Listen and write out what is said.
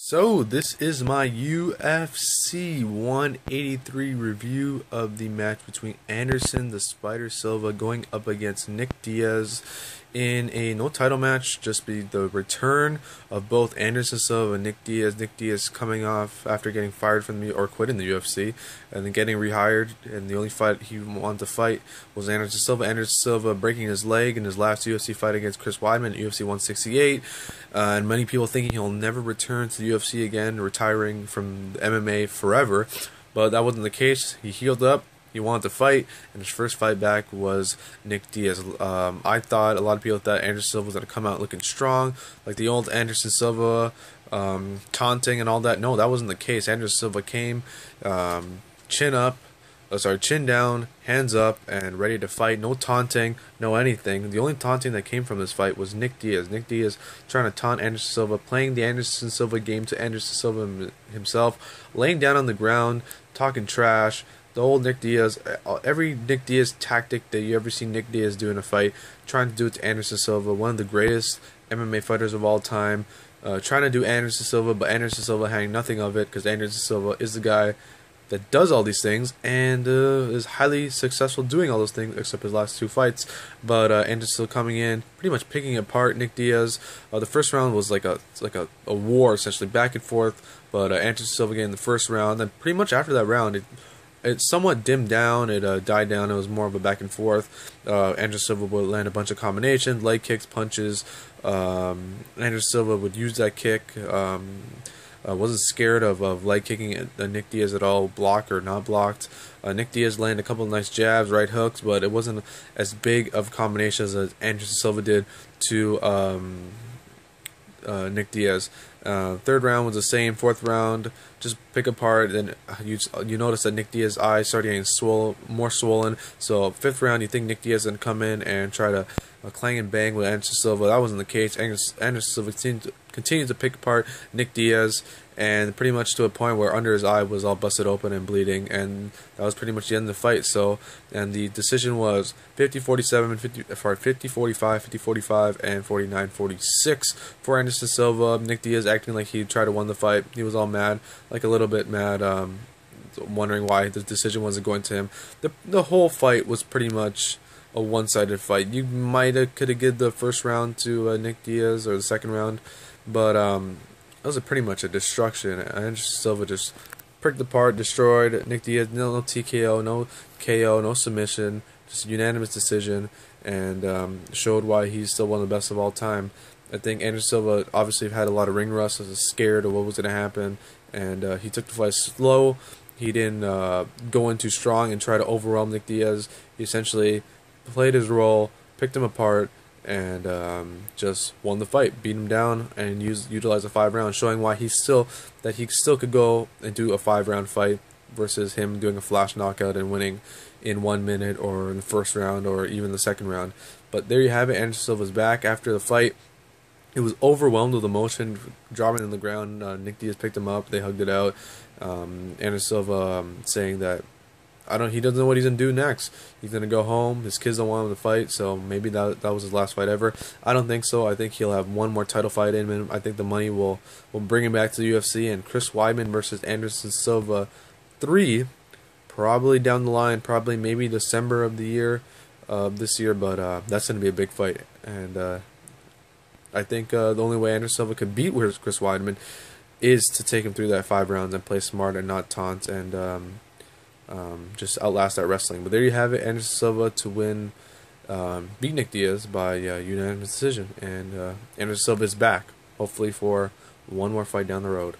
So, this is my UFC 183 review of the match between Anderson the Spider Silva going up against Nick Diaz in a no title match. Just be the return of both Anderson Silva and Nick Diaz. Nick Diaz coming off after getting fired from the or quitting the UFC and then getting rehired, and the only fight he wanted to fight was Anderson Silva. Anderson Silva breaking his leg in his last UFC fight against Chris Weidman at UFC 168, and many people thinking he'll never return to the UFC again, retiring from MMA forever. But that wasn't the case. He healed up. He wanted to fight, and his first fight back was Nick Diaz. I thought, a lot of people thought Anderson Silva was going to come out looking strong, like the old Anderson Silva, taunting and all that. No, that wasn't the case. Anderson Silva came, chin down, hands up, and ready to fight. No taunting, no anything. The only taunting that came from this fight was Nick Diaz. Nick Diaz trying to taunt Anderson Silva, playing the Anderson Silva game to Anderson Silva himself, laying down on the ground, talking trash. The old Nick Diaz, every Nick Diaz tactic that you ever see Nick Diaz do in a fight, trying to do it to Anderson Silva, one of the greatest MMA fighters of all time, trying to do Anderson Silva, but Anderson Silva having nothing of it, because Anderson Silva is the guy that does all these things and is highly successful doing all those things, except his last two fights. But Anderson Silva coming in, pretty much picking apart Nick Diaz. The first round was like a war, essentially, back and forth. But Anderson Silva getting the first round, and pretty much after that round, it somewhat dimmed down. It died down. It was more of a back and forth. Anderson Silva would land a bunch of combinations, leg kicks, punches. Anderson Silva would use that kick. Wasn't scared of leg kicking Nick Diaz at all, blocked or not blocked. Nick Diaz landed a couple of nice jabs, right hooks, but it wasn't as big of combinations as Anderson Silva did to Nick Diaz. Third round was the same. Fourth round, just pick apart. Then you notice that Nick Diaz's eyes started getting more swollen. So fifth round, you think Nick Diaz is gonna come in and try to clang and bang with Anderson Silva. That wasn't the case. Anderson Silva continued to pick apart Nick Diaz, and pretty much to a point where under his eye was all busted open and bleeding, and that was pretty much the end of the fight. So, and the decision was 50-47, 50-45, 50-45, and 49-46 for Anderson Silva. Nick Diaz acting like he tried to win the fight. He was all mad, like a little bit mad, wondering why the decision wasn't going to him. The whole fight was pretty much a one-sided fight. You could have given the first round to Nick Diaz, or the second round, but it was pretty much a destruction. Anderson Silva just pricked apart, destroyed Nick Diaz. No TKO, no KO, no submission, just a unanimous decision, and showed why he's still one of the best of all time. I think Anderson Silva obviously had a lot of ring rust, was scared of what was going to happen, and he took the fight slow. He didn't go in too strong and try to overwhelm Nick Diaz. He essentially played his role, picked him apart, and just won the fight, beat him down, and utilized a 5 round, showing why he still could go and do a 5-round fight versus him doing a flash knockout and winning in 1 minute or in the first round or even the second round. But there you have it. Anderson Silva's back after the fight. It was overwhelmed with emotion, dropping on the ground. Nick Diaz picked him up. They hugged it out. Anderson Silva saying that he doesn't know what he's going to do next. He's going to go home. His kids don't want him to fight, so maybe that was his last fight ever. I don't think so. I think he'll have one more title fight in him. I think the money will bring him back to the UFC, and Chris Weidman versus Anderson Silva 3, probably down the line, probably maybe December of the year, this year, but that's going to be a big fight. And I think the only way Anderson Silva could beat Chris Weidman is to take him through that 5 rounds and play smart and not taunt and just outlast that wrestling. But there you have it. Anderson Silva to win, beat Nick Diaz by unanimous decision, and Anderson Silva is back, hopefully for one more fight down the road.